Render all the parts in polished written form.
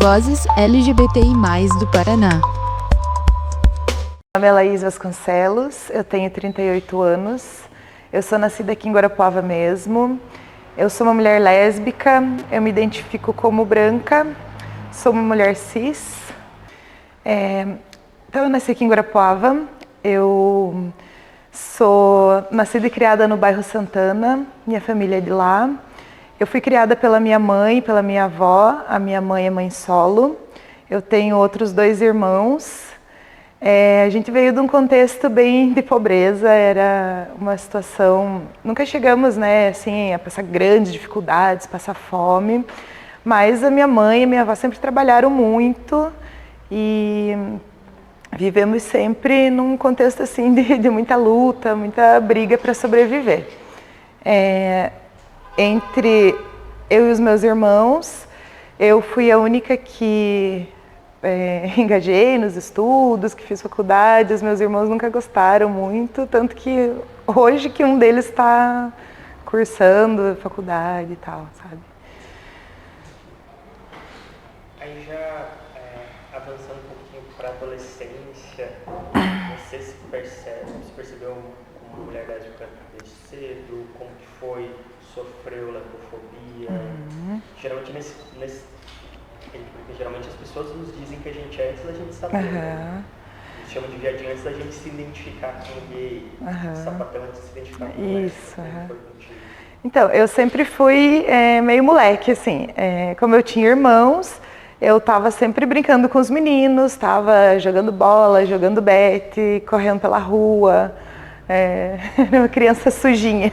Vozes LGBTI+, do Paraná. Meu nome é Laís Vasconcelos, eu tenho 38 anos, eu sou nascida aqui em Guarapuava mesmo, eu sou uma mulher lésbica, eu me identifico como branca, sou uma mulher cis. Então eu nasci aqui em Guarapuava, eu sou nascida e criada no bairro Santana, minha família é de lá. Eu fui criada pela minha mãe, pela minha avó, a minha mãe é mãe solo, eu tenho outros 2 irmãos. A gente veio de um contexto bem de pobreza, era uma situação, nunca chegamos, né, assim, a passar grandes dificuldades, passar fome, mas a minha mãe e a minha avó sempre trabalharam muito e vivemos sempre num contexto assim de muita luta, muita briga para sobreviver. Entre eu e os meus irmãos, eu fui a única que engajei nos estudos, que fiz faculdade. Os meus irmãos nunca gostaram muito, tanto que hoje que um deles está cursando faculdade e tal, sabe? Aí já avançando um pouquinho para a adolescência, você se percebeu como mulher lésbica desde cedo? Como que foi? Sofreu lesbofobia? Geralmente porque geralmente as pessoas nos dizem que a gente é antes da gente saber. Né? Eles chamam de viadinho antes da gente se identificar como gay, sapatão antes de se identificar como lésbica. Então, eu sempre fui meio moleque, assim. Como eu tinha irmãos, eu estava sempre brincando com os meninos, estava jogando bola, jogando bete, correndo pela rua. Era uma criança sujinha.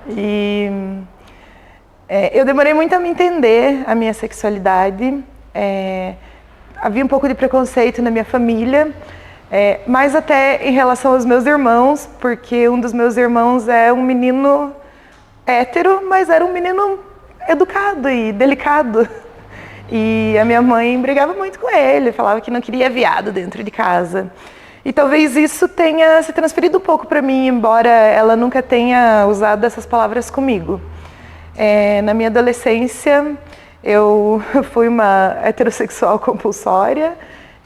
E eu demorei muito a me entender a minha sexualidade. Havia um pouco de preconceito na minha família, mas até em relação aos meus irmãos, porque um dos meus irmãos é um menino hétero, mas era um menino educado e delicado. E a minha mãe brigava muito com ele, falava que não queria viado dentro de casa. E talvez isso tenha se transferido um pouco para mim, embora ela nunca tenha usado essas palavras comigo. Na minha adolescência, eu fui uma heterossexual compulsória,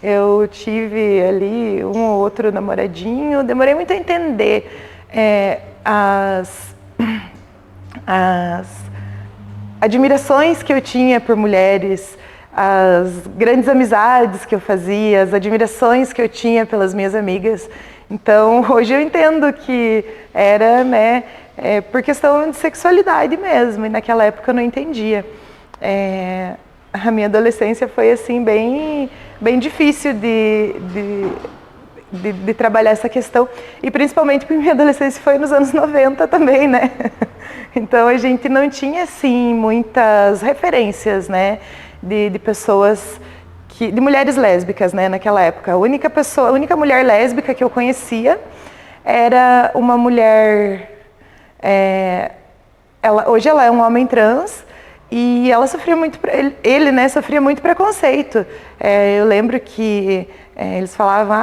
eu tive ali um ou outro namoradinho, demorei muito a entender as admirações que eu tinha por mulheres, as grandes amizades que eu fazia, as admirações que eu tinha pelas minhas amigas. Então, hoje eu entendo que era, né, por questão de sexualidade mesmo, e naquela época eu não entendia. A minha adolescência foi assim bem difícil de trabalhar essa questão, e principalmente porque minha adolescência foi nos anos 90 também, né? Então a gente não tinha assim muitas referências, né, de pessoas de mulheres lésbicas, né, naquela época. A única mulher lésbica que eu conhecia era uma mulher. Hoje ela é um homem trans e ela sofria muito, ele, né, sofria muito preconceito. Eu lembro que eles falavam,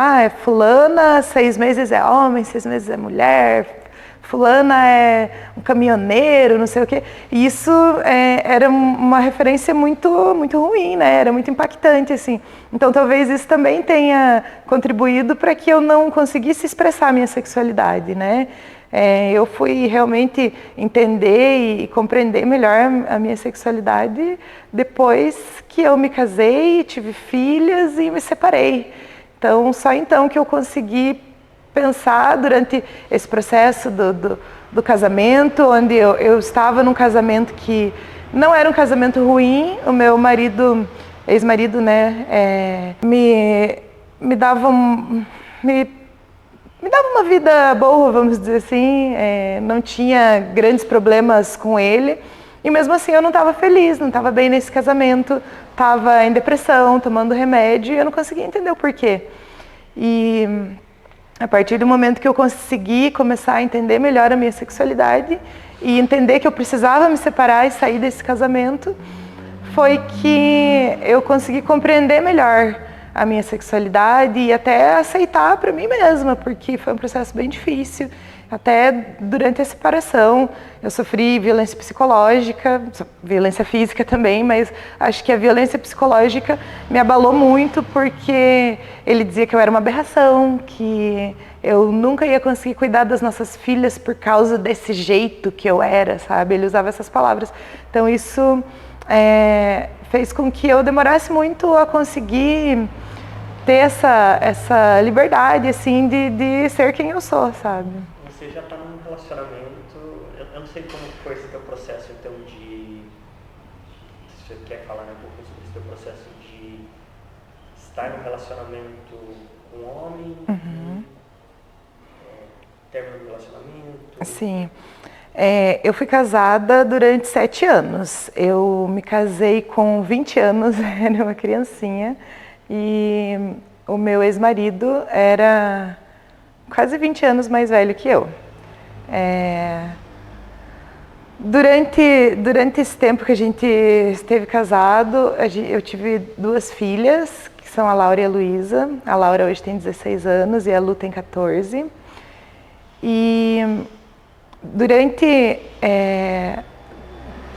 fulana 6 meses é homem, 6 meses é mulher, fulana é um caminhoneiro, não sei o quê. E isso era uma referência muito, muito ruim, né? Era muito impactante, assim. Então talvez isso também tenha contribuído para que eu não conseguisse expressar a minha sexualidade, né? Eu fui realmente entender e compreender melhor a minha sexualidade depois que eu me casei, tive filhas e me separei. Então, só então que eu consegui pensar durante esse processo do casamento, onde eu estava num casamento que não era um casamento ruim. O meu marido, ex-marido, né, me dava uma vida boa, vamos dizer assim, não tinha grandes problemas com ele, e mesmo assim eu não estava feliz, não estava bem nesse casamento, estava em depressão, tomando remédio, e eu não conseguia entender o porquê. E a partir do momento que eu consegui começar a entender melhor a minha sexualidade e entender que eu precisava me separar e sair desse casamento, foi que eu consegui compreender melhor a minha sexualidade e até aceitar para mim mesma, porque foi um processo bem difícil. até durante a separação eu sofri violência psicológica, violência física também, mas acho que a violência psicológica me abalou muito porque ele dizia que eu era uma aberração, que eu nunca ia conseguir cuidar das nossas filhas por causa desse jeito que eu era, sabe? Ele usava essas palavras. Então isso fez com que eu demorasse muito a conseguir ter essa liberdade, assim, de ser quem eu sou, sabe? Você já está num relacionamento, eu não sei como foi esse teu processo, então, se você quer falar um pouco sobre esse teu processo de estar num relacionamento com um homem, término do relacionamento? Sim. Eu fui casada durante 7 anos. Eu me casei com 20 anos, era uma criancinha. E o meu ex-marido era quase 20 anos mais velho que eu. Durante esse tempo que a gente esteve casado, eu tive 2 filhas, que são a Laura e a Luísa. A Laura hoje tem 16 anos e a Lu tem 14. E durante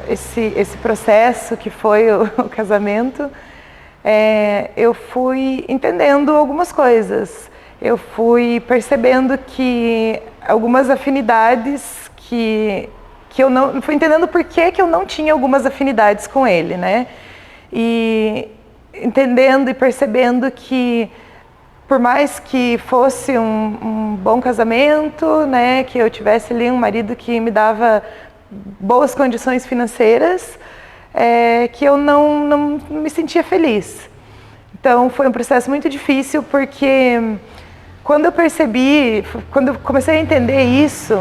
esse processo que foi o casamento, eu fui entendendo algumas coisas. Eu fui percebendo que algumas afinidades que eu não... Fui entendendo por que eu não tinha algumas afinidades com ele, né? E entendendo e percebendo que por mais que fosse um bom casamento, né, que eu tivesse ali um marido que me dava boas condições financeiras, que eu não me sentia feliz. Então foi um processo muito difícil porque quando eu comecei a entender isso,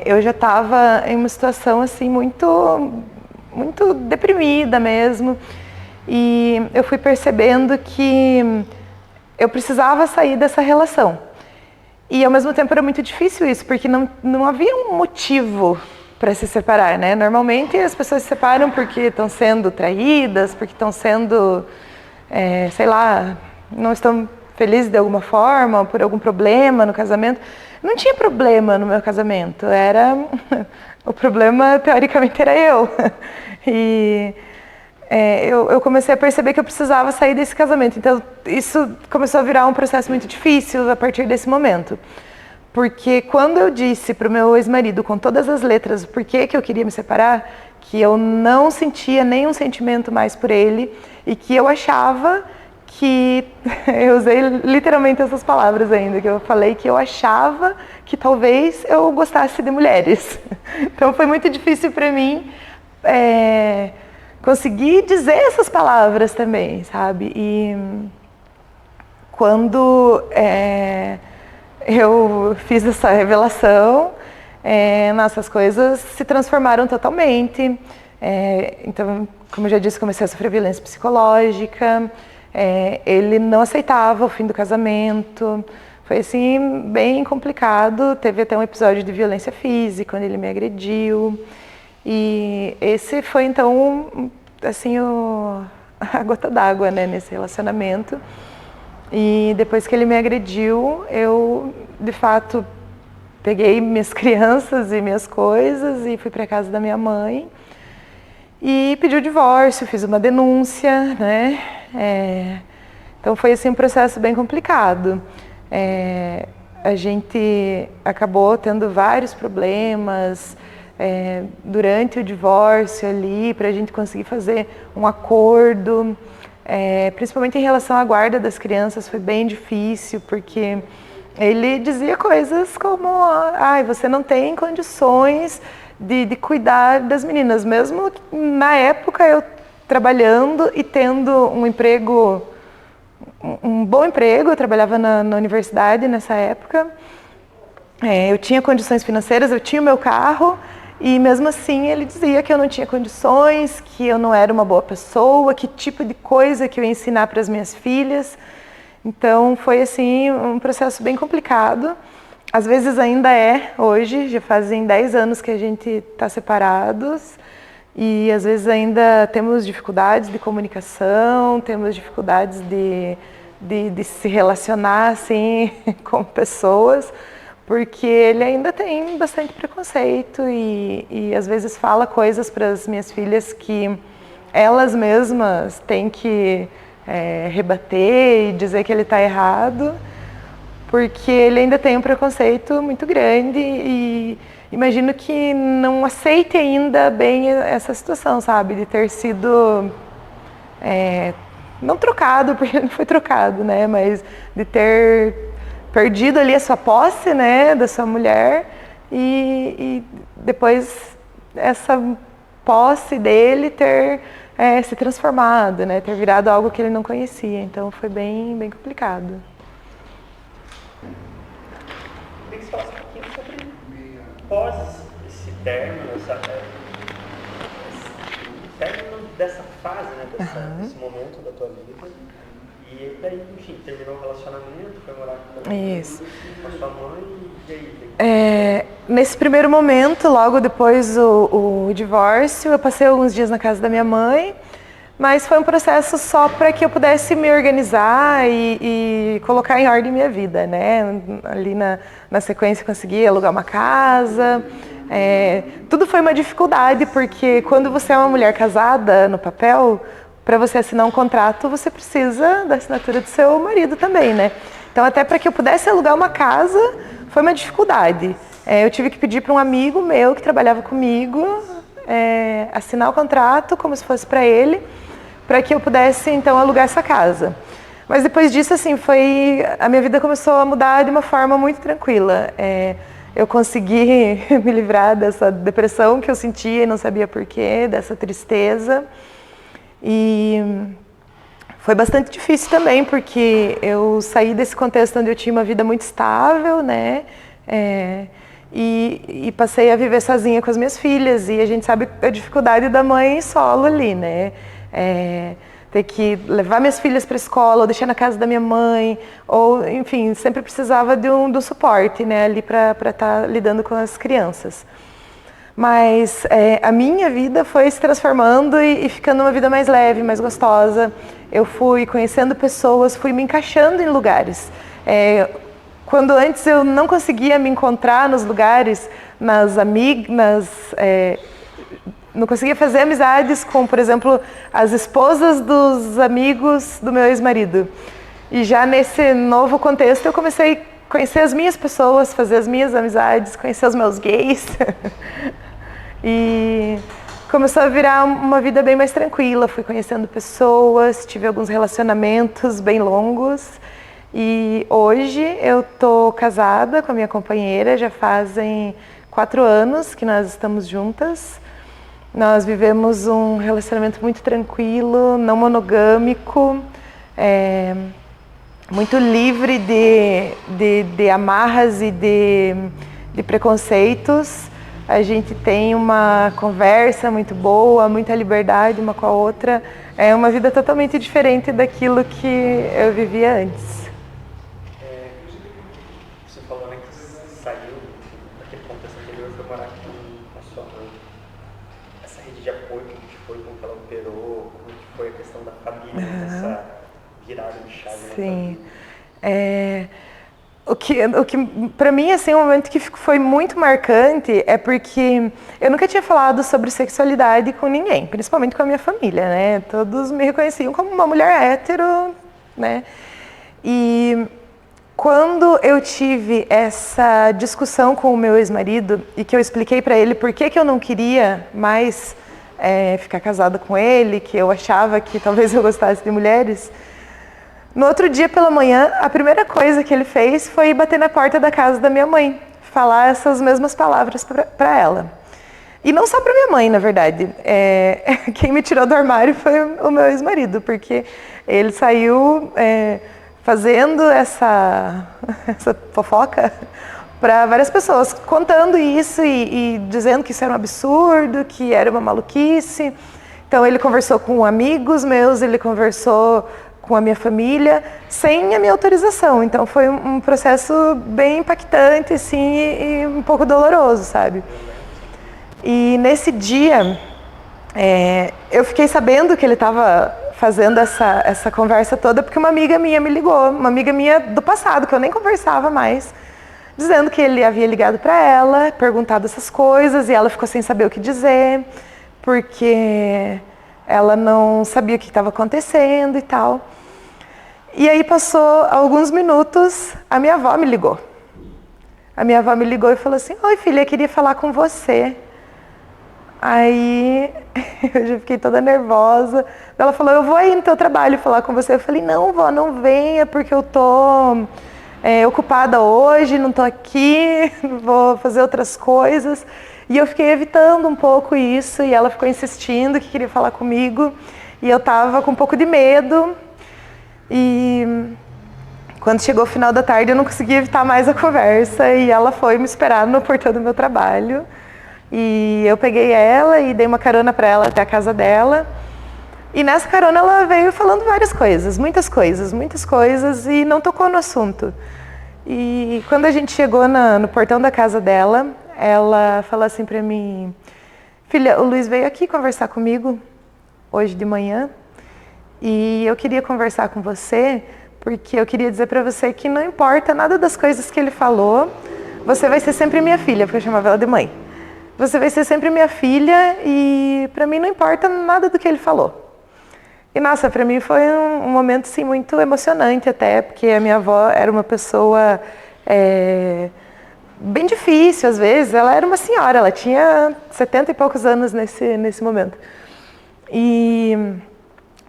eu já estava em uma situação assim muito deprimida mesmo, e eu fui percebendo que eu precisava sair dessa relação. E ao mesmo tempo era muito difícil isso, porque não havia um motivo para se separar, né? Normalmente as pessoas se separam porque estão sendo traídas, porque estão sendo, sei lá, não estão felizes de alguma forma, por algum problema no casamento. Não tinha problema no meu casamento, o problema teoricamente era eu. E eu comecei a perceber que eu precisava sair desse casamento. Então, isso começou a virar um processo muito difícil a partir desse momento. Porque quando eu disse para o meu ex-marido, com todas as letras, por que eu queria me separar, que eu não sentia nenhum sentimento mais por ele e que eu achava que... Eu usei literalmente essas palavras ainda, que eu falei que eu achava que talvez eu gostasse de mulheres. Então, foi muito difícil para mim... conseguir dizer essas palavras também, sabe? E quando eu fiz essa revelação, nossas coisas se transformaram totalmente. Então, como eu já disse, comecei a sofrer violência psicológica. Ele não aceitava o fim do casamento. Foi assim, bem complicado. Teve até um episódio de violência física, quando ele me agrediu. E esse foi, então, assim, a gota d'água, né, nesse relacionamento. E depois que ele me agrediu, eu, de fato, peguei minhas crianças e minhas coisas e fui para casa da minha mãe. E pedi o divórcio, fiz uma denúncia, né. Então foi, assim, um processo bem complicado. A gente acabou tendo vários problemas durante o divórcio ali, para a gente conseguir fazer um acordo, principalmente em relação à guarda das crianças, foi bem difícil, porque ele dizia coisas como, você não tem condições de cuidar das meninas, mesmo na época eu trabalhando e tendo um emprego, um bom emprego, eu trabalhava na universidade nessa época, eu tinha condições financeiras, eu tinha o meu carro, e mesmo assim ele dizia que eu não tinha condições, que eu não era uma boa pessoa, que tipo de coisa que eu ia ensinar para as minhas filhas. Então foi assim um processo bem complicado. Às vezes ainda hoje, já fazem 10 anos que a gente está separados, e às vezes ainda temos dificuldades de comunicação, temos dificuldades de se relacionar assim com pessoas, porque ele ainda tem bastante preconceito e às vezes fala coisas para as minhas filhas que elas mesmas têm que rebater e dizer que ele está errado, porque ele ainda tem um preconceito muito grande e imagino que não aceite ainda bem essa situação, sabe, de ter sido não trocado, porque não foi trocado, né, mas de ter perdido ali a sua posse, né, da sua mulher e depois essa posse dele ter se transformado, né, ter virado algo que ele não conhecia. Então foi bem complicado. Queria que você falasse um pouquinho sobre pós esse término, término dessa fase, né, desse momento da tua vida. E daí, enfim, terminou o relacionamento, foi morar com a sua mãe, e aí? Nesse primeiro momento, logo depois o divórcio, eu passei alguns dias na casa da minha mãe, mas foi um processo só para que eu pudesse me organizar e colocar em ordem minha vida, né? Ali na sequência consegui alugar uma casa. Tudo foi uma dificuldade, porque quando você é uma mulher casada no papel, para você assinar um contrato, você precisa da assinatura do seu marido também, né? Então, até para que eu pudesse alugar uma casa, foi uma dificuldade. Eu tive que pedir para um amigo meu que trabalhava comigo assinar o contrato como se fosse para ele, para que eu pudesse, então, alugar essa casa. Mas depois disso, assim, a minha vida começou a mudar de uma forma muito tranquila. Eu consegui me livrar dessa depressão que eu sentia e não sabia porquê, dessa tristeza. E foi bastante difícil também, porque eu saí desse contexto onde eu tinha uma vida muito estável, né? E passei a viver sozinha com as minhas filhas. E a gente sabe a dificuldade da mãe solo ali, né? Ter que levar minhas filhas para a escola, ou deixar na casa da minha mãe, ou, enfim, sempre precisava de um suporte, né? Ali para estar lidando com as crianças. Mas a minha vida foi se transformando e ficando uma vida mais leve, mais gostosa. Eu fui conhecendo pessoas, fui me encaixando em lugares. Quando antes eu não conseguia me encontrar nos lugares, não conseguia fazer amizades com, por exemplo, as esposas dos amigos do meu ex-marido. E já nesse novo contexto eu comecei a conhecer as minhas pessoas, fazer as minhas amizades, conhecer os meus gays. E começou a virar uma vida bem mais tranquila. Fui conhecendo pessoas, tive alguns relacionamentos bem longos. E hoje eu tô casada com a minha companheira, já fazem 4 anos que nós estamos juntas. Nós vivemos um relacionamento muito tranquilo, não monogâmico, muito livre de amarras e de preconceitos. A gente tem uma conversa muito boa, muita liberdade uma com a outra. É uma vida totalmente diferente daquilo que eu vivia antes. Você falou, né, que saiu daquele contexto anterior, foi morar com a sua mãe. Essa rede de apoio, como que foi, como que ela operou, como que foi a questão da família, essa virada de chave? Sim. O que para mim, assim, um momento que foi muito marcante é porque eu nunca tinha falado sobre sexualidade com ninguém, principalmente com a minha família, né? Todos me reconheciam como uma mulher hétero, né? E quando eu tive essa discussão com o meu ex-marido e que eu expliquei para ele por que eu não queria mais ficar casada com ele, que eu achava que talvez eu gostasse de mulheres, no outro dia pela manhã, a primeira coisa que ele fez foi bater na porta da casa da minha mãe, falar essas mesmas palavras para ela. E não só para minha mãe, na verdade. Quem me tirou do armário foi o meu ex-marido, porque ele saiu fazendo essa fofoca para várias pessoas, contando isso e dizendo que isso era um absurdo, que era uma maluquice. Então ele conversou com amigos meus, ele conversou com a minha família, sem a minha autorização. Então foi um processo bem impactante, assim, e um pouco doloroso, sabe? E nesse dia, eu fiquei sabendo que ele estava fazendo essa conversa toda, porque uma amiga minha me ligou, uma amiga minha do passado, que eu nem conversava mais, dizendo que ele havia ligado para ela, perguntado essas coisas, e ela ficou sem saber o que dizer, porque ela não sabia o que estava acontecendo e tal. E aí passou alguns minutos, a minha avó me ligou. A minha avó me ligou e falou assim: oi filha, eu queria falar com você. Aí eu já fiquei toda nervosa. Ela falou: eu vou aí no teu trabalho falar com você. Eu falei: não, vó, não venha, porque eu tô ocupada hoje, não tô aqui, vou fazer outras coisas. E eu fiquei evitando um pouco isso, e ela ficou insistindo que queria falar comigo. E eu tava com um pouco de medo. E quando chegou o final da tarde, eu não consegui evitar mais a conversa, e ela foi me esperar no portão do meu trabalho. E eu peguei ela e dei uma carona para ela até a casa dela. E nessa carona ela veio falando várias coisas, muitas coisas, e não tocou no assunto. E quando a gente chegou no portão da casa dela, ela falou assim para mim: filha, o Luiz veio aqui conversar comigo hoje de manhã, e eu queria conversar com você, porque eu queria dizer para você que não importa nada das coisas que ele falou, você vai ser sempre minha filha, porque eu chamava ela de mãe. Você vai ser sempre minha filha, e para mim não importa nada do que ele falou. E nossa, para mim foi um momento assim, muito emocionante até, porque a minha avó era uma pessoa bem difícil às vezes. Ela era uma senhora, ela tinha 70 e poucos anos nesse momento. E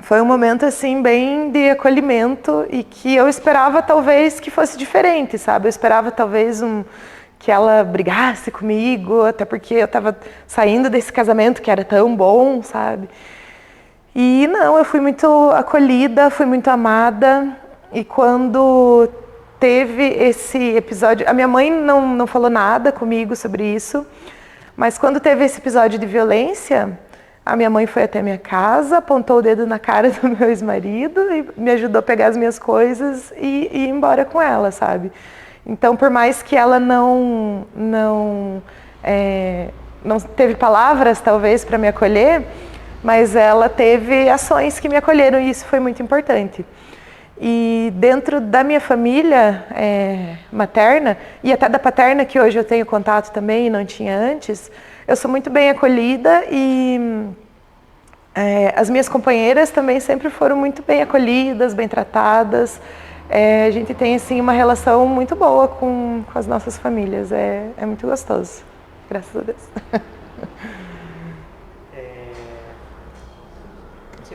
foi um momento assim bem de acolhimento, e que eu esperava talvez que fosse diferente, sabe? Eu esperava talvez que ela brigasse comigo, até porque eu estava saindo desse casamento que era tão bom, sabe? E não, eu fui muito acolhida, fui muito amada. E quando teve esse episódio, a minha mãe não falou nada comigo sobre isso, mas quando teve esse episódio de violência, a minha mãe foi até minha casa, apontou o dedo na cara do meu ex-marido e me ajudou a pegar as minhas coisas e ir embora com ela, sabe? Então, por mais que ela não teve palavras, talvez, para me acolher, mas ela teve ações que me acolheram, e isso foi muito importante. E dentro da minha família materna, e até da paterna, que hoje eu tenho contato também e não tinha antes, eu sou muito bem acolhida, e as minhas companheiras também sempre foram muito bem acolhidas, bem tratadas. A gente tem assim, uma relação muito boa com as nossas famílias, é muito gostoso, graças a Deus.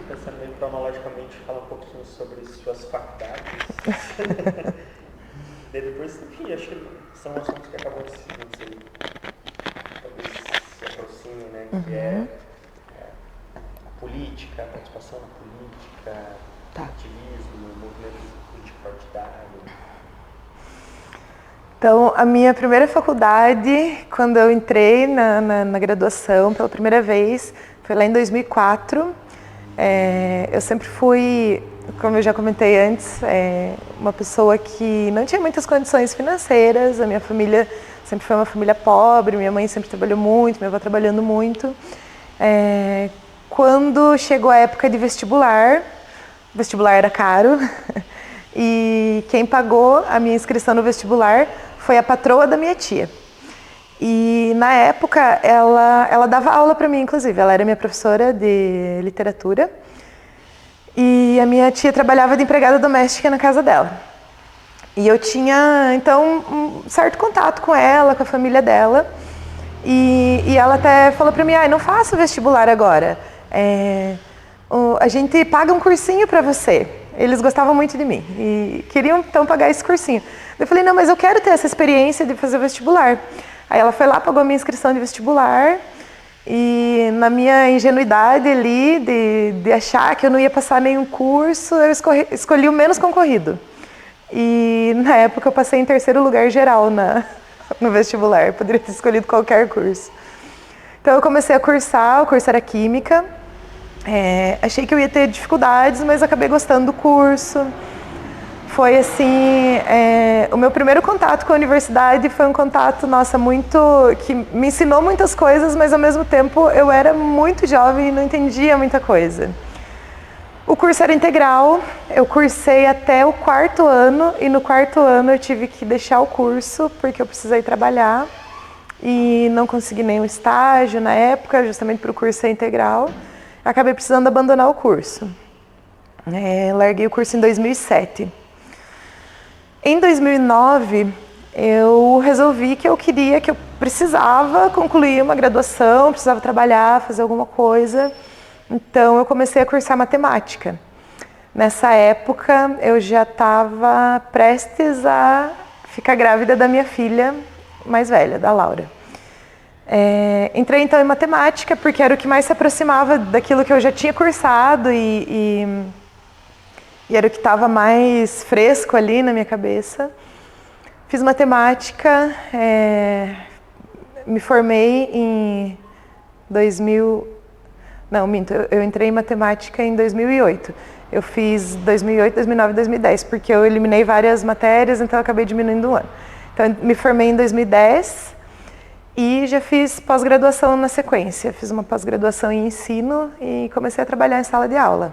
Pensando meio cronologicamente, fala um pouquinho sobre suas faculdades. Daí depois, enfim, acho que são assuntos que acabam se talvez se aproximem, né? Que é a política, a participação na política, ativismo, movimento político partidário. Então, a minha primeira faculdade, quando eu entrei na graduação pela primeira vez, foi lá em 2004. Eu sempre fui, como eu já comentei antes, uma pessoa que não tinha muitas condições financeiras. A minha família sempre foi uma família pobre, minha mãe sempre trabalhou muito, minha avó trabalhando muito. Quando chegou a época de vestibular, o vestibular era caro, e quem pagou a minha inscrição no vestibular foi a patroa da minha tia. E na época ela dava aula para mim, inclusive, ela era minha professora de literatura, e a minha tia trabalhava de empregada doméstica na casa dela. E eu tinha, então, um certo contato com ela, com a família dela, e ela até falou para mim: não faça o vestibular agora, a gente paga um cursinho para você. Eles gostavam muito de mim e queriam então pagar esse cursinho. Eu falei: não, mas eu quero ter essa experiência de fazer o vestibular. Aí ela foi lá, pagou a minha inscrição de vestibular, e na minha ingenuidade ali de achar que eu não ia passar nenhum curso, eu escolhi o menos concorrido. E na época eu passei em terceiro lugar geral no vestibular, eu poderia ter escolhido qualquer curso. Então eu comecei a cursar, o curso era Química. Achei que eu ia ter dificuldades, mas acabei gostando do curso. Foi assim, o meu primeiro contato com a universidade foi um contato, que me ensinou muitas coisas, mas ao mesmo tempo eu era muito jovem e não entendia muita coisa. O curso era integral, eu cursei até o 4º ano e no 4º ano eu tive que deixar o curso porque eu precisei trabalhar e não consegui nenhum estágio na época, justamente para o curso ser integral. Acabei precisando abandonar o curso. Larguei o curso em 2007. Em 2009, eu resolvi que eu precisava concluir uma graduação, precisava trabalhar, fazer alguma coisa. Então, eu comecei a cursar matemática. Nessa época, eu já estava prestes a ficar grávida da minha filha mais velha, da Laura. Entrei, então, em matemática, porque era o que mais se aproximava daquilo que eu já tinha cursado e era o que estava mais fresco ali na minha cabeça. Fiz matemática, me formei em 2000... Não, minto, eu entrei em matemática em 2008. Eu fiz 2008, 2009 e 2010, porque eu eliminei várias matérias, então eu acabei diminuindo um ano. Então, eu me formei em 2010 e já fiz pós-graduação na sequência. Fiz uma pós-graduação em ensino e comecei a trabalhar em sala de aula.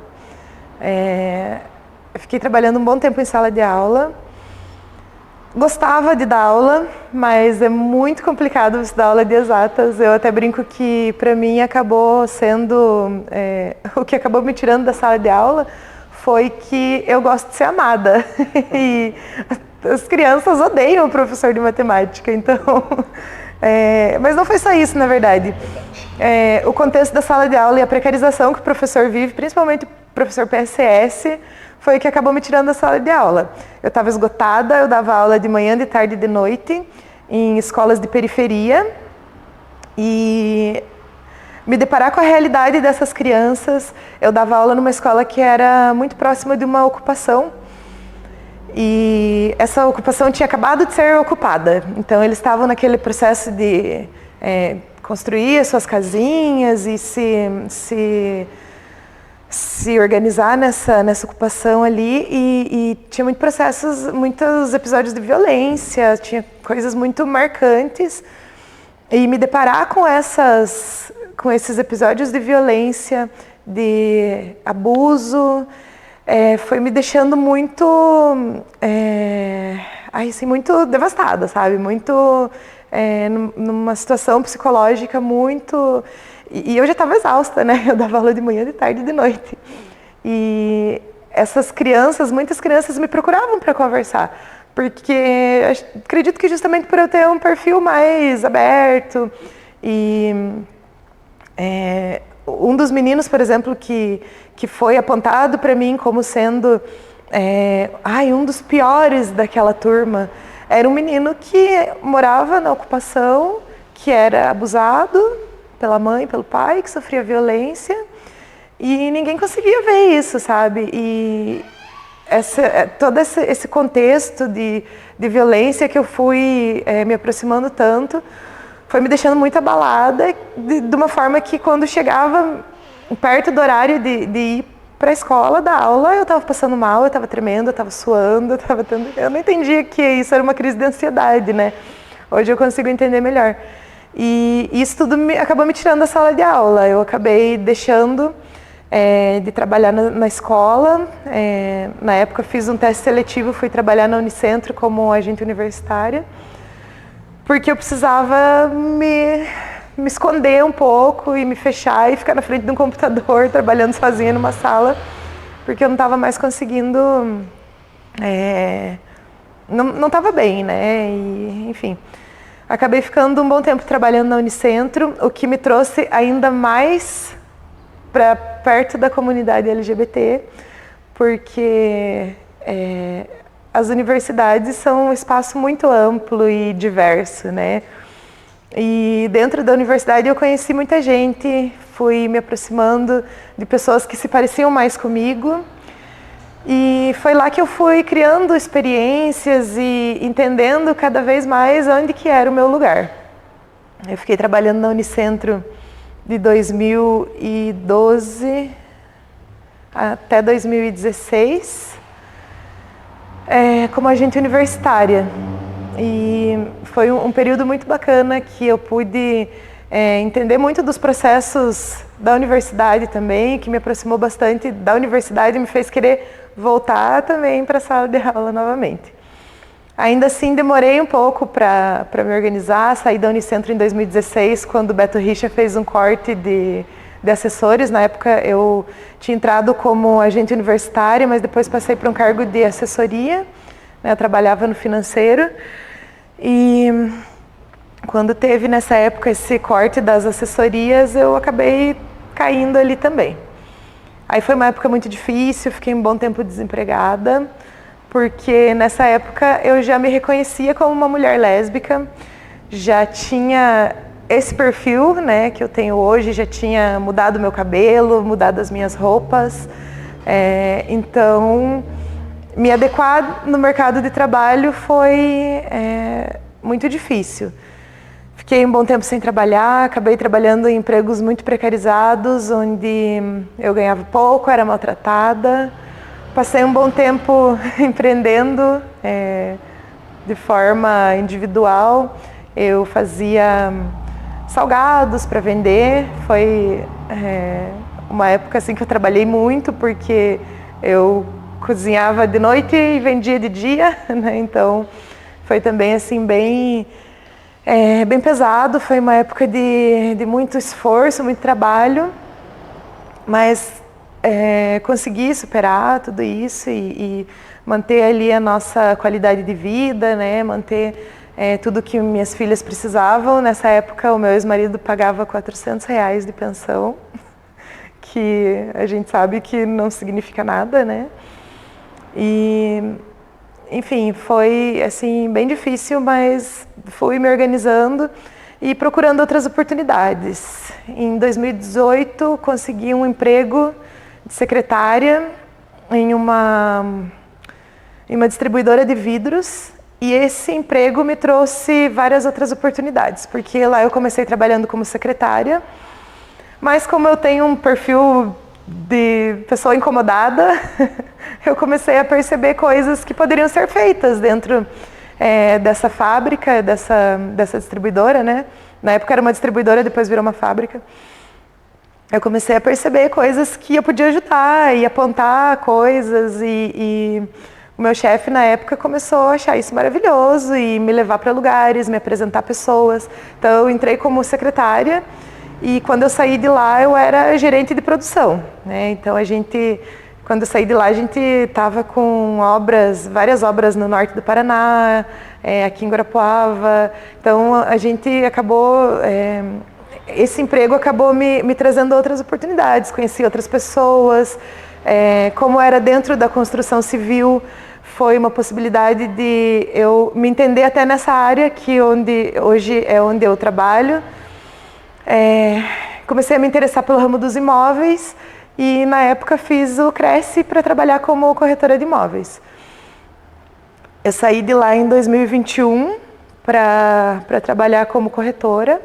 Eu fiquei trabalhando um bom tempo em sala de aula. Gostava de dar aula, mas é muito complicado dar aula de exatas. Eu até brinco que, para mim, acabou sendo... o que acabou me tirando da sala de aula foi que eu gosto de ser amada. E as crianças odeiam o professor de matemática, então... mas não foi só isso, na verdade. O contexto da sala de aula e a precarização que o professor vive, principalmente o professor PSS, foi o que acabou me tirando da sala de aula. Eu estava esgotada, eu dava aula de manhã, de tarde e de noite, em escolas de periferia. E me deparar com a realidade dessas crianças, eu dava aula numa escola que era muito próxima de uma ocupação. E essa ocupação tinha acabado de ser ocupada. Então, eles estavam naquele processo de construir as suas casinhas e se organizar nessa ocupação ali e tinha muitos episódios de violência, tinha coisas muito marcantes. E me deparar com esses episódios de violência, de abuso, foi me deixando muito, muito devastada, sabe? Muito, numa situação psicológica muito... E eu já estava exausta, né? Eu dava aula de manhã, de tarde e de noite. E muitas crianças me procuravam para conversar. Porque acredito que justamente por eu ter um perfil mais aberto. E um dos meninos, por exemplo, que foi apontado para mim como sendo um dos piores daquela turma, era um menino que morava na ocupação, que era abusado pela mãe, pelo pai, que sofria violência, e ninguém conseguia ver isso, sabe? E todo esse contexto de violência que eu fui me aproximando tanto, foi me deixando muito abalada, de uma forma que quando chegava perto do horário de ir para a escola, dar aula, eu estava passando mal, eu estava tremendo, eu estava suando, eu não entendia que isso era uma crise de ansiedade, né? Hoje eu consigo entender melhor. E isso tudo acabou me tirando da sala de aula. Eu acabei deixando de trabalhar na escola. Na época fiz um teste seletivo, fui trabalhar na Unicentro como agente universitária, porque eu precisava me esconder um pouco e me fechar e ficar na frente de um computador trabalhando sozinha numa sala, porque eu não estava mais conseguindo... não estava bem, né? E, enfim... Acabei ficando um bom tempo trabalhando na Unicentro, o que me trouxe ainda mais para perto da comunidade LGBT, porque as universidades são um espaço muito amplo e diverso, né? E dentro da universidade eu conheci muita gente, fui me aproximando de pessoas que se pareciam mais comigo. E foi lá que eu fui criando experiências e entendendo cada vez mais onde que era o meu lugar. Eu fiquei trabalhando na Unicentro de 2012 até 2016 como agente universitária. E foi um período muito bacana que eu pude entender muito dos processos da universidade também, que me aproximou bastante da universidade e me fez querer voltar também para a sala de aula novamente. Ainda assim, demorei um pouco para me organizar, saí da Unicentro em 2016, quando o Beto Richa fez um corte de assessores. Na época eu tinha entrado como agente universitária, mas depois passei para um cargo de assessoria, né? Eu trabalhava no financeiro. E quando teve nessa época esse corte das assessorias, eu acabei caindo ali também. Aí foi uma época muito difícil, fiquei um bom tempo desempregada, porque nessa época eu já me reconhecia como uma mulher lésbica, já tinha esse perfil, né, que eu tenho hoje, já tinha mudado meu cabelo, mudado as minhas roupas, então me adequar no mercado de trabalho foi muito difícil. Fiquei um bom tempo sem trabalhar, acabei trabalhando em empregos muito precarizados, onde eu ganhava pouco, era maltratada. Passei um bom tempo empreendendo de forma individual. Eu fazia salgados para vender. Foi uma época assim que eu trabalhei muito, porque eu cozinhava de noite e vendia de dia, né? Então foi também assim bem pesado. Foi uma época de muito esforço, muito trabalho, mas consegui superar tudo isso e manter ali a nossa qualidade de vida, né? Manter tudo que minhas filhas precisavam. Nessa época o meu ex-marido pagava R$400 de pensão, que a gente sabe que não significa nada, né? E enfim, foi assim bem difícil, mas fui me organizando e procurando outras oportunidades. Em 2018, consegui um emprego de secretária em uma distribuidora de vidros, e esse emprego me trouxe várias outras oportunidades, porque lá eu comecei trabalhando como secretária, mas como eu tenho um perfil de pessoa incomodada, eu comecei a perceber coisas que poderiam ser feitas dentro dessa fábrica, dessa distribuidora, né? Na época era uma distribuidora, depois virou uma fábrica. Eu comecei a perceber coisas que eu podia ajudar e apontar coisas, e o meu chefe na época começou a achar isso maravilhoso e me levar para lugares, me apresentar pessoas. Então eu entrei como secretária. E quando eu saí de lá, eu era gerente de produção, né? Então quando eu saí de lá, a gente estava com várias obras no norte do Paraná, aqui em Guarapuava. Então a gente acabou, esse emprego acabou me trazendo outras oportunidades, conheci outras pessoas. Como era dentro da construção civil, foi uma possibilidade de eu me entender até nessa área, hoje é onde eu trabalho. Comecei a me interessar pelo ramo dos imóveis e na época fiz o Cresce para trabalhar como corretora de imóveis. Eu saí de lá em 2021 para trabalhar como corretora,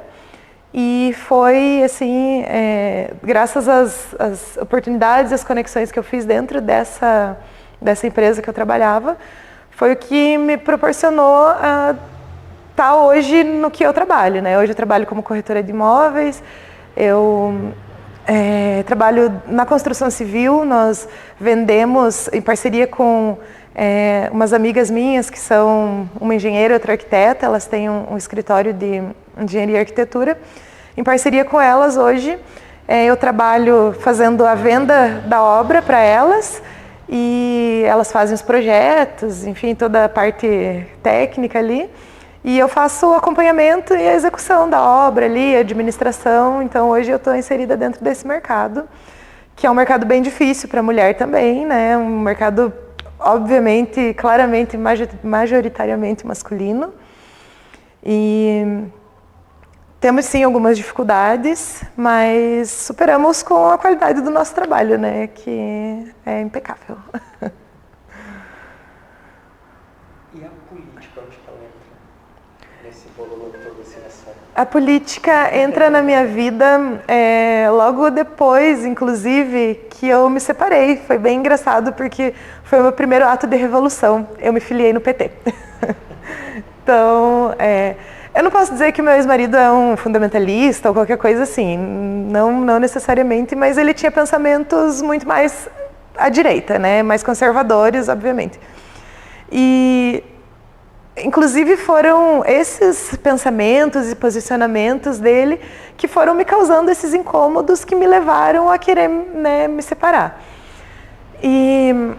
e foi assim, graças às oportunidades, às conexões que eu fiz dentro dessa empresa que eu trabalhava, foi o que me proporcionou tá hoje no que eu trabalho, né? Hoje eu trabalho como corretora de imóveis, eu trabalho na construção civil. Nós vendemos em parceria com umas amigas minhas que são uma engenheira e outra arquiteta. Elas têm um escritório de engenharia e arquitetura. Em parceria com elas hoje, eu trabalho fazendo a venda da obra para elas, e elas fazem os projetos, enfim, toda a parte técnica ali. E eu faço o acompanhamento e a execução da obra ali, a administração. Então hoje eu estou inserida dentro desse mercado, que é um mercado bem difícil para a mulher também, né? Um mercado, obviamente, claramente, majoritariamente masculino. E temos sim algumas dificuldades, mas superamos com a qualidade do nosso trabalho, né? Que é impecável. E a política, onde ela entra nesse bolo todo, assim, A política entra na minha vida logo depois, inclusive, que eu me separei. Foi bem engraçado, porque foi o meu primeiro ato de revolução. Eu me filiei no PT. Então, Eu não posso dizer que o meu ex-marido é um fundamentalista ou qualquer coisa assim, não necessariamente, mas ele tinha pensamentos muito mais à direita, né? Mais conservadores, obviamente. E, inclusive, foram esses pensamentos e posicionamentos dele que foram me causando esses incômodos que me levaram a querer, né, me separar. E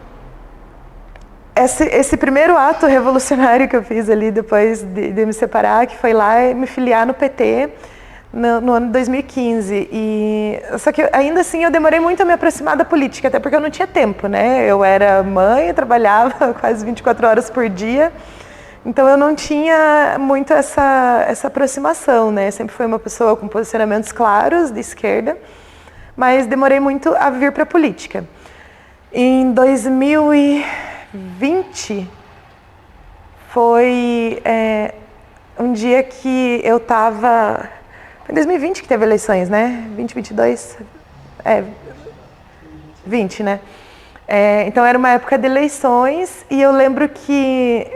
esse primeiro ato revolucionário que eu fiz ali depois de me separar, que foi lá me filiar no PT no ano de 2015. Só que ainda assim eu demorei muito a me aproximar da política, até porque eu não tinha tempo, né? Eu era mãe, eu trabalhava quase 24 horas por dia, então eu não tinha muito essa aproximação, né? Sempre fui uma pessoa com posicionamentos claros de esquerda, mas demorei muito a vir para a política. Em 2020 foi um dia que eu estava... Foi em 2020 que teve eleições, né? 2022? 20, né? Então era uma época de eleições e eu lembro que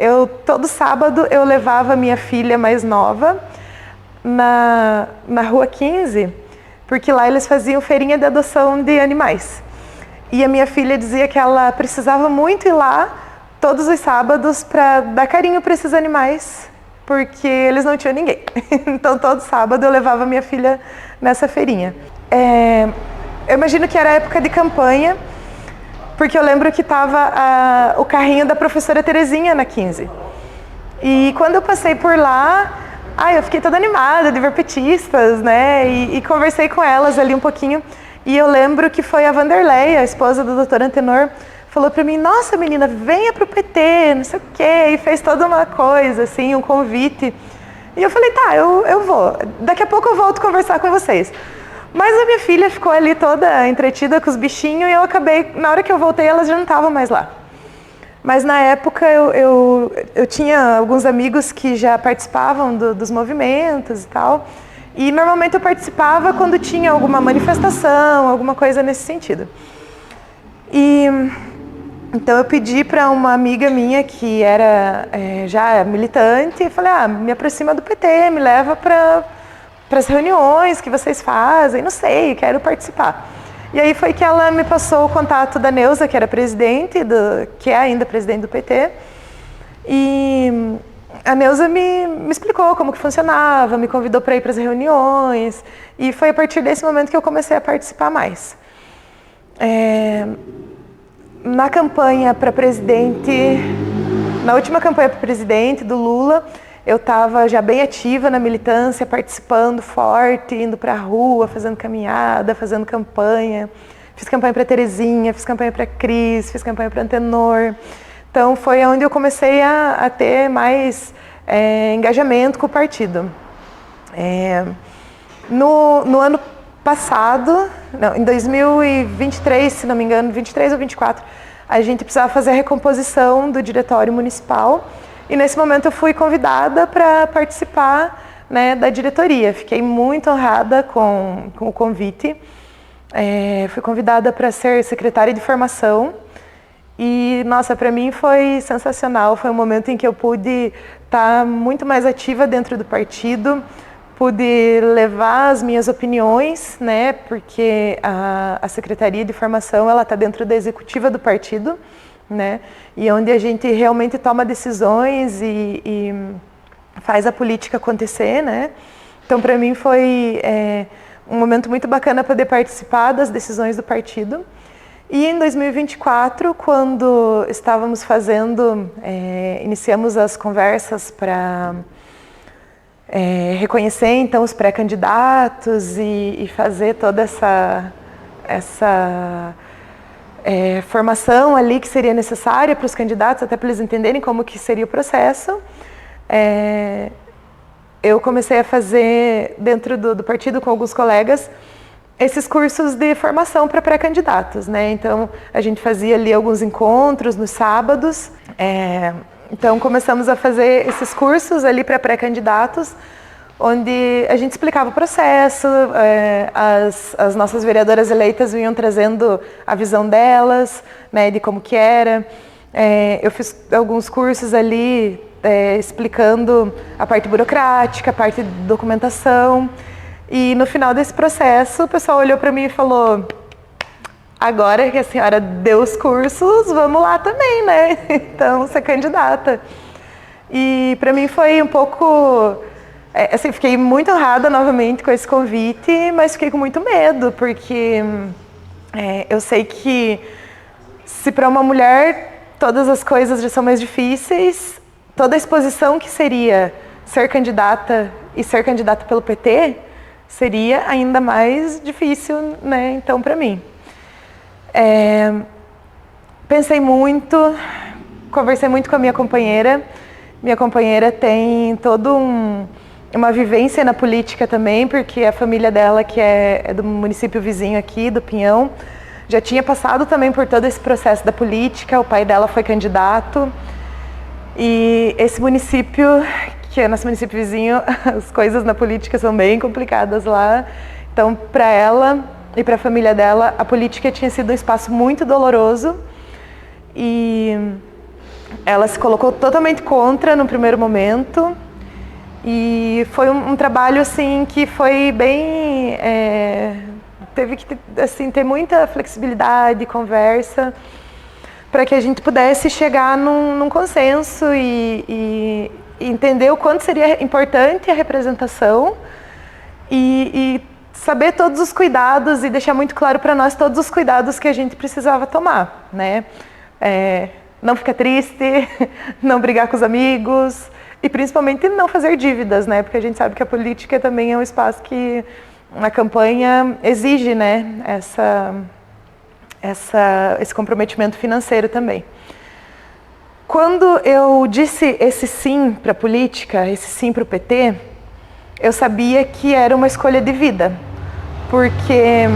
todo sábado eu levava minha filha mais nova na Rua 15, porque lá eles faziam feirinha de adoção de animais. E a minha filha dizia que ela precisava muito ir lá todos os sábados para dar carinho para esses animais, porque eles não tinham ninguém. Então, todo sábado eu levava minha filha nessa feirinha. Eu imagino que era época de campanha, porque eu lembro que estava o carrinho da professora Terezinha na 15. E quando eu passei por lá, eu fiquei toda animada de ver petistas, né? E conversei com elas ali um pouquinho. E eu lembro que foi a Vanderlei, a esposa do Dr. Antenor, falou para mim: nossa, menina, venha pro PT, não sei o quê. E fez toda uma coisa, assim, um convite. E eu falei: tá, eu vou. Daqui a pouco eu volto conversar com vocês. Mas a minha filha ficou ali toda entretida com os bichinhos e eu acabei, na hora que eu voltei, elas já não estavam mais lá. Mas na época eu tinha alguns amigos que já participavam dos movimentos e tal. E normalmente eu participava quando tinha alguma manifestação, alguma coisa nesse sentido. Então eu pedi para uma amiga minha que era já militante, e falei: me aproxima do PT, me leva para as reuniões que vocês fazem, não sei, quero participar. E aí foi que ela me passou o contato da Neuza, que era presidente, que é ainda presidente do PT. E a Neuza me explicou como que funcionava, me convidou para ir para as reuniões, e foi a partir desse momento que eu comecei a participar mais. Na campanha para presidente, na última campanha para presidente do Lula, eu estava já bem ativa na militância, participando forte, indo para a rua, fazendo caminhada, fazendo campanha. Fiz campanha para Terezinha, fiz campanha para Cris, fiz campanha para Antenor. Então foi onde eu comecei a ter mais engajamento com o partido. No ano passado, em 2023, se não me engano, 23 ou 24, a gente precisava fazer a recomposição do diretório municipal. E nesse momento eu fui convidada para participar, né, da diretoria. Fiquei muito honrada com o convite. Fui convidada para ser secretária de formação. E, nossa, para mim foi sensacional. Foi um momento em que eu pude estar muito mais ativa dentro do partido, pude levar as minhas opiniões, né, porque a Secretaria de Formação ela está dentro da executiva do partido, né, e onde a gente realmente toma decisões e faz a política acontecer, né. Então, para mim foi um momento muito bacana poder participar das decisões do partido. E em 2024, quando estávamos iniciamos as conversas para reconhecer então os pré-candidatos e fazer toda essa formação ali que seria necessária para os candidatos, até para eles entenderem como que seria o processo, eu comecei a fazer dentro do partido com alguns colegas esses cursos de formação para pré-candidatos, né? Então a gente fazia ali alguns encontros nos sábados. Então começamos a fazer esses cursos ali para pré-candidatos, onde a gente explicava o processo, as nossas vereadoras eleitas vinham trazendo a visão delas, né, de como que era. Eu fiz alguns cursos ali explicando a parte burocrática, a parte de documentação. E no final desse processo, o pessoal olhou para mim e falou: agora que a senhora deu os cursos, vamos lá também, né? Então, ser candidata. E para mim foi um pouco... assim, fiquei muito honrada novamente com esse convite, mas fiquei com muito medo, porque eu sei que se para uma mulher todas as coisas já são mais difíceis, toda a exposição que seria ser candidata e ser candidata pelo PT seria ainda mais difícil, né? Então, para mim. Pensei muito, conversei muito com a minha companheira. Minha companheira tem toda uma vivência na política também, porque a família dela, que é do município vizinho aqui, do Pinhão, já tinha passado também por todo esse processo da política. O pai dela foi candidato. E esse município, que é nosso município vizinho, as coisas na política são bem complicadas lá. Então, para ela e para a família dela, a política tinha sido um espaço muito doloroso. E ela se colocou totalmente contra no primeiro momento. E foi um trabalho assim que foi bem... teve que assim, ter muita flexibilidade, conversa, para que a gente pudesse chegar num consenso e entender o quanto seria importante a representação e saber todos os cuidados e deixar muito claro para nós todos os cuidados que a gente precisava tomar, né? Não ficar triste, não brigar com os amigos e principalmente não fazer dívidas, né? Porque a gente sabe que a política também é um espaço que a campanha exige, né? Esse comprometimento financeiro também. Quando eu disse esse sim para a política, esse sim para o PT, eu sabia que era uma escolha de vida, porque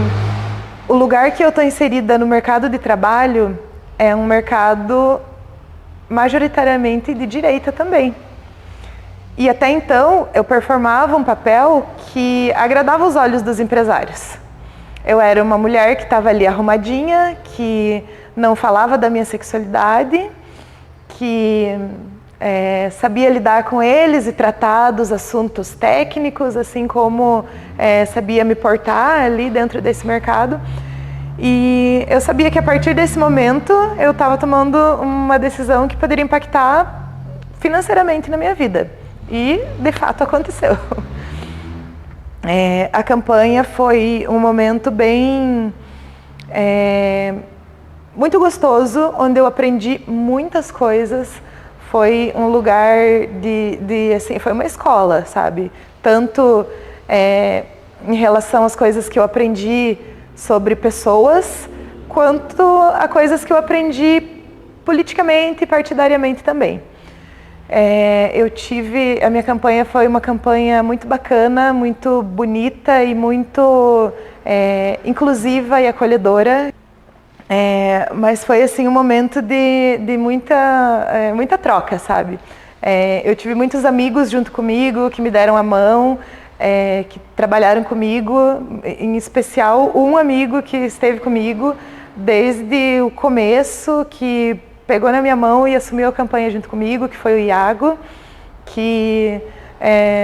o lugar que eu estou inserida no mercado de trabalho é um mercado majoritariamente de direita também. E até então eu performava um papel que agradava os olhos dos empresários. Eu era uma mulher que estava ali arrumadinha, que não falava da minha sexualidade, que sabia lidar com eles e tratar dos assuntos técnicos, assim como sabia me portar ali dentro desse mercado. E eu sabia que a partir desse momento eu estava tomando uma decisão que poderia impactar financeiramente na minha vida. E, de fato, aconteceu. A campanha foi um momento bem... muito gostoso, onde eu aprendi muitas coisas. Foi um lugar assim, foi uma escola, sabe? Tanto em relação às coisas que eu aprendi sobre pessoas, quanto a coisas que eu aprendi politicamente e partidariamente também. A minha campanha foi uma campanha muito bacana, muito bonita e muito inclusiva e acolhedora. Mas foi assim um momento de muita troca, sabe? Eu tive muitos amigos junto comigo que me deram a mão, que trabalharam comigo, em especial um amigo que esteve comigo desde o começo, que pegou na minha mão e assumiu a campanha junto comigo, que foi o Iago, que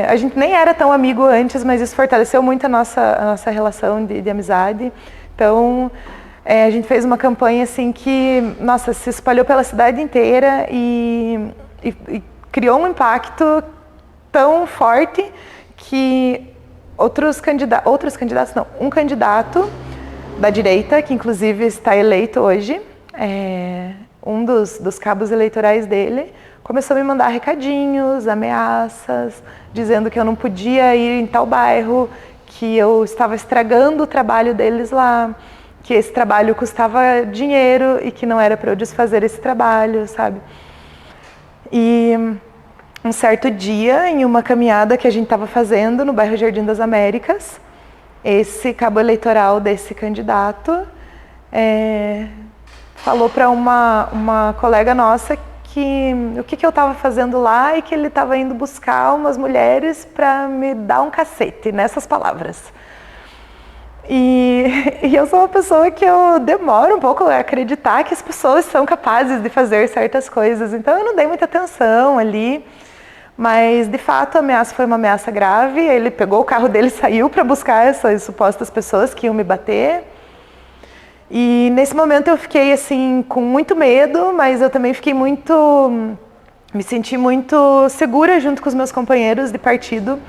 a gente nem era tão amigo antes, mas isso fortaleceu muito a nossa relação de amizade. Então, a gente fez uma campanha assim que, nossa, se espalhou pela cidade inteira e criou um impacto tão forte que um candidato da direita, que inclusive está eleito hoje, um dos cabos eleitorais dele, começou a me mandar recadinhos, ameaças, dizendo que eu não podia ir em tal bairro, que eu estava estragando o trabalho deles lá, que esse trabalho custava dinheiro e que não era para eu desfazer esse trabalho, sabe? E um certo dia, em uma caminhada que a gente estava fazendo no bairro Jardim das Américas, esse cabo eleitoral desse candidato falou para uma colega nossa o que eu estava fazendo lá e que ele estava indo buscar umas mulheres para me dar um cacete, nessas palavras. E eu sou uma pessoa que eu demoro um pouco a acreditar que as pessoas são capazes de fazer certas coisas. Então eu não dei muita atenção ali. Mas, de fato, a ameaça foi uma ameaça grave. Ele pegou o carro dele e saiu para buscar essas supostas pessoas que iam me bater. E, nesse momento, eu fiquei, assim, com muito medo, mas eu também fiquei me senti muito segura junto com os meus companheiros de partido,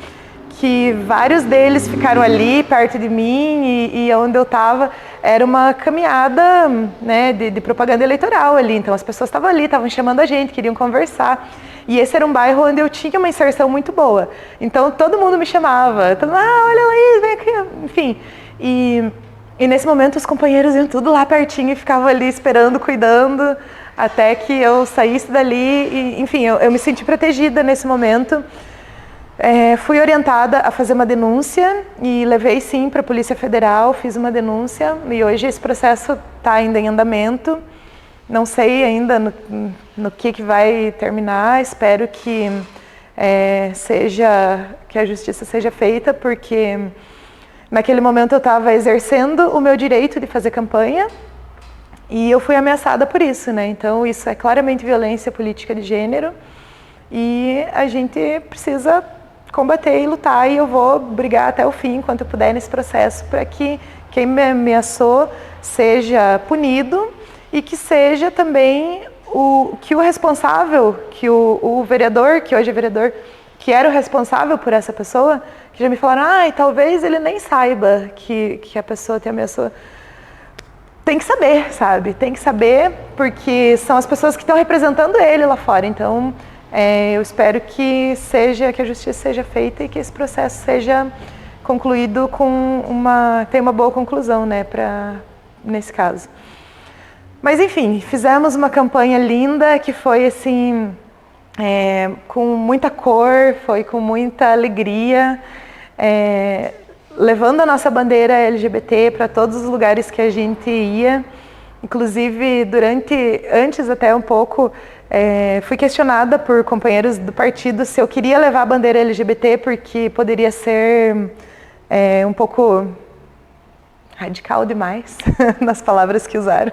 que vários deles ficaram ali, perto de mim, e onde eu estava era uma caminhada, né, de propaganda eleitoral ali. Então, as pessoas estavam ali, estavam chamando a gente, queriam conversar. E esse era um bairro onde eu tinha uma inserção muito boa. Então, todo mundo me chamava. Todo mundo, olha Laís, vem aqui. Enfim. E nesse momento, os companheiros iam tudo lá pertinho e ficavam ali esperando, cuidando, até que eu saísse dali. E, enfim, eu me senti protegida nesse momento. Fui orientada a fazer uma denúncia e levei, sim, para a Polícia Federal. Fiz uma denúncia e hoje esse processo está ainda em andamento. Não sei ainda no que vai terminar, espero que que a justiça seja feita, porque naquele momento eu estava exercendo o meu direito de fazer campanha e eu fui ameaçada por isso, né? Então isso é claramente violência política de gênero e a gente precisa combater e lutar, e eu vou brigar até o fim, enquanto eu puder, nesse processo, para que quem me ameaçou seja punido e que seja também o responsável, que o vereador, que hoje é vereador, que era o responsável por essa pessoa, que já me falaram, talvez ele nem saiba que a pessoa te ameaçou. Tem que saber, sabe? Tem que saber, porque são as pessoas que estão representando ele lá fora. Então, eu espero que a justiça seja feita e que esse processo seja concluído tenha uma boa conclusão, né, nesse caso. Mas, enfim, fizemos uma campanha linda que foi, assim, com muita cor, foi com muita alegria, levando a nossa bandeira LGBT para todos os lugares que a gente ia. Inclusive, antes até um pouco, fui questionada por companheiros do partido se eu queria levar a bandeira LGBT, porque poderia ser um pouco radical demais nas palavras que usaram.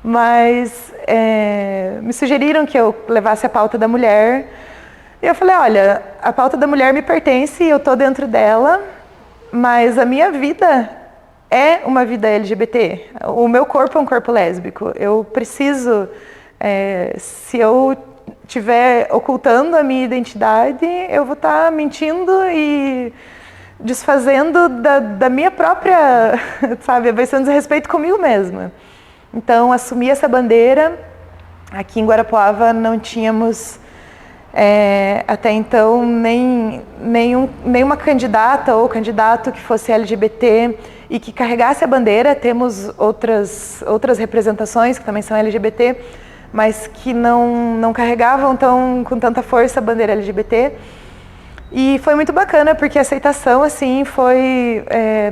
Mas me sugeriram que eu levasse a pauta da mulher. E eu falei, olha, a pauta da mulher me pertence, eu estou dentro dela, mas a minha vida é uma vida LGBT. O meu corpo é um corpo lésbico. Eu preciso, se eu estiver ocultando a minha identidade, eu vou estar mentindo e desfazendo da minha própria, sabe, vai ser um desrespeito comigo mesma. Então, assumi essa bandeira. Aqui em Guarapuava não tínhamos, até então, nenhuma candidata ou candidato que fosse LGBT e que carregasse a bandeira. Temos outras representações que também são LGBT, mas que não carregavam com tanta força a bandeira LGBT. E foi muito bacana, porque a aceitação, assim, foi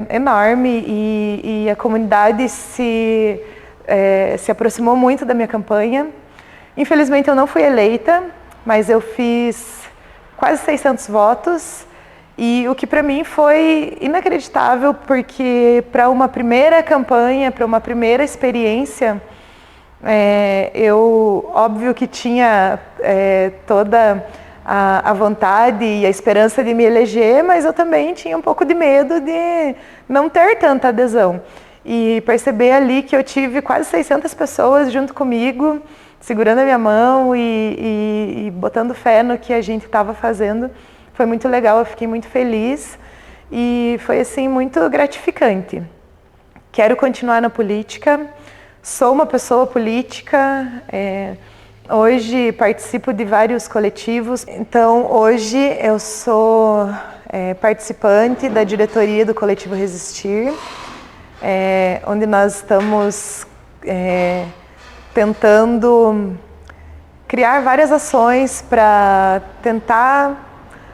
enorme e a comunidade se aproximou muito da minha campanha. Infelizmente eu não fui eleita, mas eu fiz quase 600 votos, e o que para mim foi inacreditável, porque para uma primeira campanha, para uma primeira experiência, eu, óbvio que tinha toda a vontade e a esperança de me eleger, mas eu também tinha um pouco de medo de não ter tanta adesão. E perceber ali que eu tive quase 600 pessoas junto comigo, segurando a minha mão e botando fé no que a gente estava fazendo, foi muito legal, eu fiquei muito feliz e foi, assim, muito gratificante. Quero continuar na política, sou uma pessoa política, hoje participo de vários coletivos. Então, hoje eu sou participante da diretoria do Coletivo Resistir, onde nós estamos tentando criar várias ações para tentar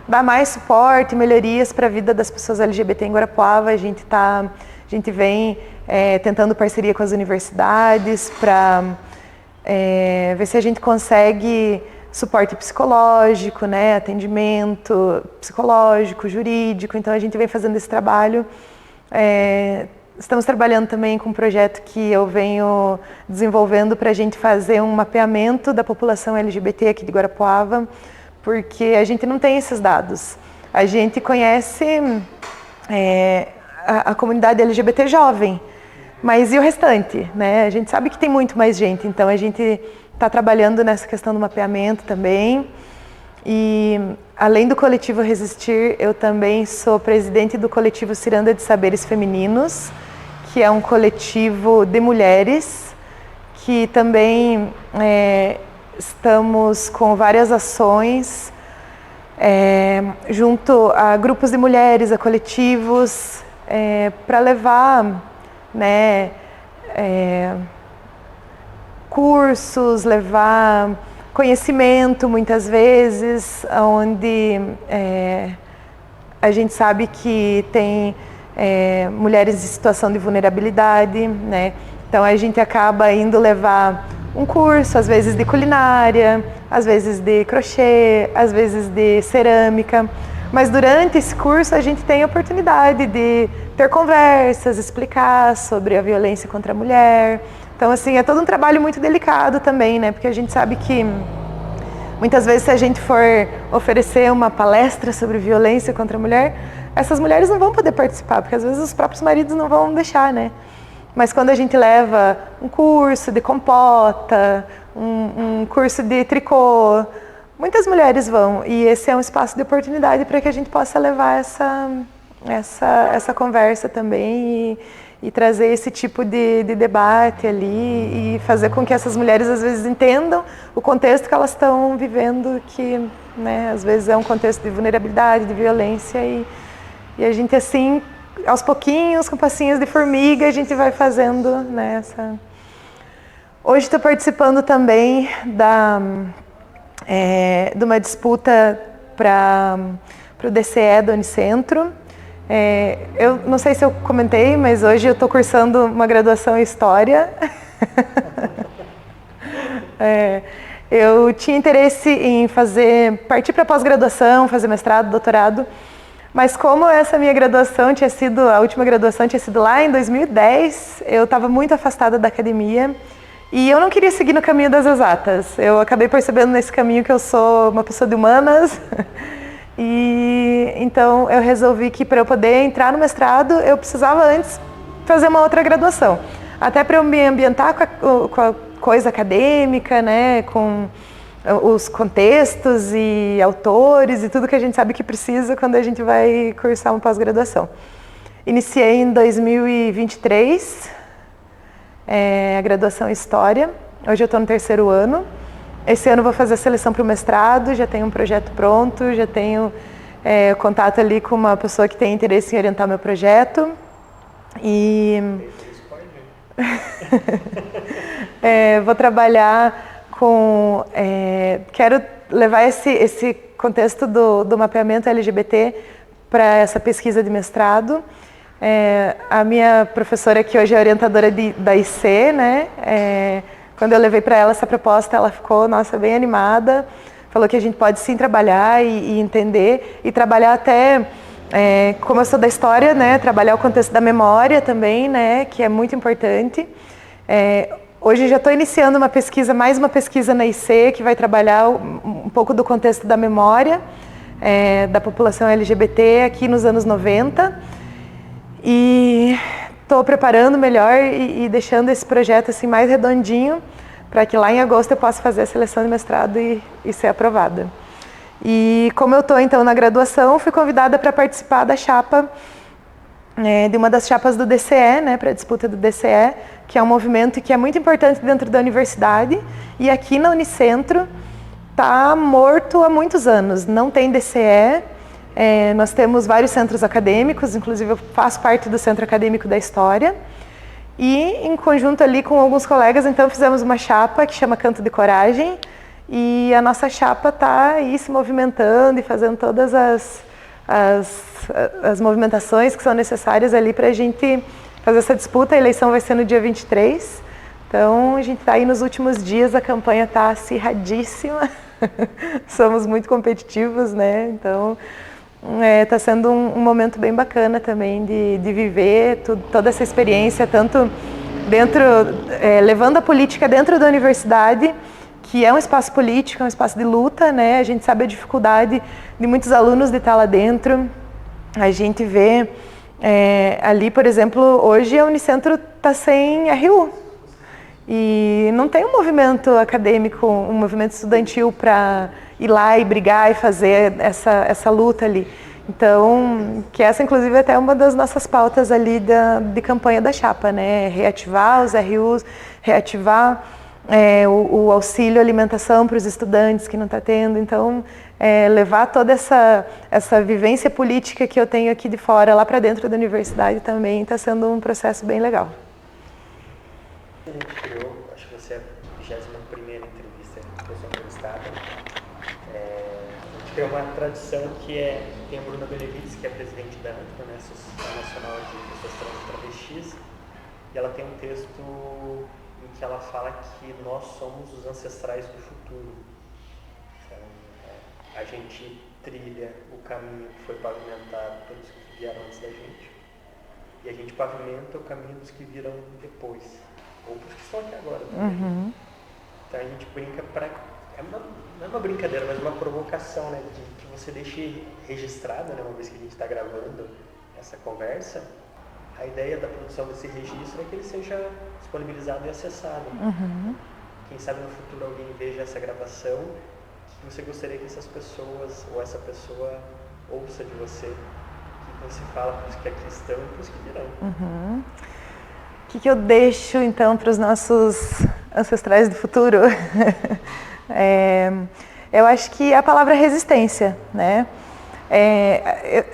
dar mais suporte e melhorias para a vida das pessoas LGBT em Guarapuava. A gente vem tentando parceria com as universidades para ver se a gente consegue suporte psicológico, né, atendimento psicológico, jurídico. Então a gente vem fazendo esse trabalho Estamos trabalhando também com um projeto que eu venho desenvolvendo para a gente fazer um mapeamento da população LGBT aqui de Guarapuava, porque a gente não tem esses dados. A gente conhece a comunidade LGBT jovem, mas e o restante, né? A gente sabe que tem muito mais gente, então a gente está trabalhando nessa questão do mapeamento também. E além do coletivo Resistir, eu também sou presidente do coletivo Ciranda de Saberes Femininos, que é um coletivo de mulheres, que também estamos com várias ações junto a grupos de mulheres, a coletivos, para levar, né, cursos, levar conhecimento, muitas vezes, onde a gente sabe que tem mulheres em situação de vulnerabilidade, né? Então a gente acaba indo levar um curso, às vezes de culinária, às vezes de crochê, às vezes de cerâmica, mas durante esse curso a gente tem a oportunidade de ter conversas, explicar sobre a violência contra a mulher. Então, assim, é todo um trabalho muito delicado também, né? Porque a gente sabe que muitas vezes se a gente for oferecer uma palestra sobre violência contra a mulher, essas mulheres não vão poder participar, porque às vezes os próprios maridos não vão deixar, né? Mas quando a gente leva um curso de compota, um curso de tricô, muitas mulheres vão. E esse é um espaço de oportunidade para que a gente possa levar essa conversa também e trazer esse tipo de debate ali e fazer com que essas mulheres às vezes entendam o contexto que elas estão vivendo, que, né, às vezes é um contexto de vulnerabilidade, de violência e a gente assim, aos pouquinhos, com passinhos de formiga, a gente vai fazendo, né, Hoje estou participando também de uma disputa para o DCE do Unicentro. Eu não sei se eu comentei, mas hoje eu estou cursando uma graduação em História. Eu tinha interesse em partir para pós-graduação, fazer mestrado, doutorado, mas como essa minha graduação a última graduação tinha sido lá em 2010, eu estava muito afastada da academia e eu não queria seguir no caminho das exatas. Eu acabei percebendo nesse caminho que eu sou uma pessoa de humanas. E então eu resolvi que para eu poder entrar no mestrado eu precisava antes fazer uma outra graduação, até para eu me ambientar com a coisa acadêmica, né, com os contextos e autores e tudo que a gente sabe que precisa quando a gente vai cursar uma pós-graduação. Iniciei em 2023 a graduação em História, hoje eu estou no 3º ano. Esse ano eu vou fazer a seleção para o mestrado, já tenho um projeto pronto, já tenho contato ali com uma pessoa que tem interesse em orientar meu projeto. E vou trabalhar com... quero levar esse contexto do mapeamento LGBT para essa pesquisa de mestrado. A minha professora, que hoje é orientadora da IC, né? Quando eu levei para ela essa proposta, ela ficou, nossa, bem animada. Falou que a gente pode sim trabalhar e entender e trabalhar até, como eu sou da história, né, trabalhar o contexto da memória também, né, que é muito importante. Hoje já estou iniciando mais uma pesquisa na IC, que vai trabalhar um pouco do contexto da memória da população LGBT aqui nos anos 90. E estou preparando melhor e deixando esse projeto assim mais redondinho para que lá em agosto eu possa fazer a seleção de mestrado e ser aprovada. E como eu estou então na graduação, fui convidada para participar da chapa, de uma das chapas do DCE, né, para a disputa do DCE, que é um movimento que é muito importante dentro da universidade e aqui na Unicentro está morto há muitos anos, não tem DCE. Nós temos vários centros acadêmicos, inclusive eu faço parte do Centro Acadêmico da História. E em conjunto ali com alguns colegas, então fizemos uma chapa que chama Canto de Coragem. E a nossa chapa está aí se movimentando e fazendo todas as movimentações que são necessárias ali para a gente fazer essa disputa. A eleição vai ser no dia 23. Então a gente está aí nos últimos dias, a campanha está acirradíssima. Somos muito competitivos, né? Então Está sendo um momento bem bacana também de viver toda essa experiência, tanto dentro, levando a política dentro da universidade, que é um espaço político, é um espaço de luta, né? A gente sabe a dificuldade de muitos alunos de estar lá dentro. A gente vê ali, por exemplo, hoje a Unicentro está sem RU. E não tem um movimento acadêmico, um movimento estudantil para ir lá e brigar e fazer essa luta ali. Então, que essa inclusive até é uma das nossas pautas ali de campanha da chapa, né? Reativar os RUs, reativar o auxílio alimentação para os estudantes que não está tendo. Então, levar toda essa vivência política que eu tenho aqui de fora lá para dentro da universidade também está sendo um processo bem legal. A gente criou, acho que você é a 21ª entrevista que eu sou entrevistada. A gente criou uma tradição que tem a Bruna Benevides, que é presidente da ANTRA, né, Associação Nacional de Pessoas Trans e Travestis, e ela tem um texto em que ela fala que nós somos os ancestrais do futuro. Então, a gente trilha o caminho que foi pavimentado pelos que vieram antes da gente, e a gente pavimenta o caminho dos que virão depois. Ou para os que estão aqui agora também. Uhum. Então a gente brinca não é uma brincadeira, mas uma provocação, né? Que você deixe registrada, né? Uma vez que a gente está gravando essa conversa, a ideia da produção desse registro é que ele seja disponibilizado e acessado. Uhum. Quem sabe no futuro alguém veja essa gravação, que você gostaria que essas pessoas, ou essa pessoa, ouça de você, que você fala para os que aqui estão e para os que virão. Uhum. O que eu deixo, então, para os nossos ancestrais do futuro? Eu acho que a palavra é resistência, né?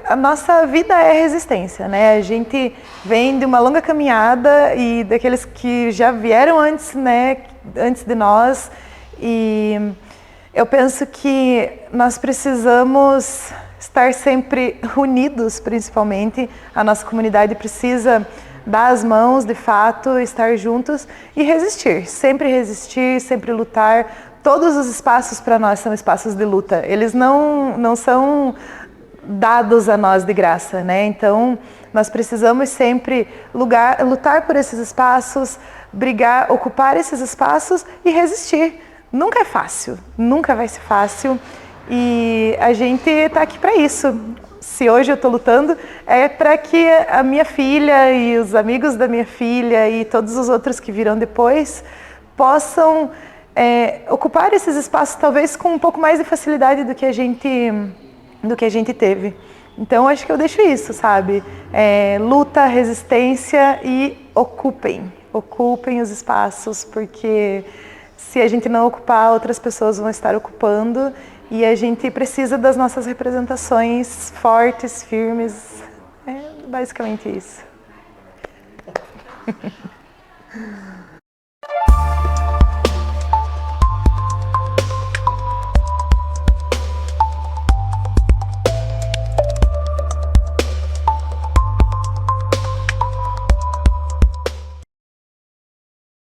A nossa vida é resistência, né? A gente vem de uma longa caminhada e daqueles que já vieram antes, né? Antes de nós. E eu penso que nós precisamos estar sempre unidos, principalmente. A nossa comunidade precisa dar as mãos, de fato, estar juntos e resistir, sempre lutar. Todos os espaços para nós são espaços de luta, eles não são dados a nós de graça, né? Então, nós precisamos sempre lutar por esses espaços, brigar, ocupar esses espaços e resistir. Nunca é fácil, nunca vai ser fácil e a gente está aqui para isso. Se hoje eu estou lutando, é para que a minha filha e os amigos da minha filha e todos os outros que virão depois possam ocupar esses espaços, talvez com um pouco mais de facilidade do que a gente teve. Então, acho que eu deixo isso, sabe? Luta, resistência e ocupem os espaços, porque se a gente não ocupar, outras pessoas vão estar ocupando. E a gente precisa das nossas representações fortes, firmes. É basicamente isso.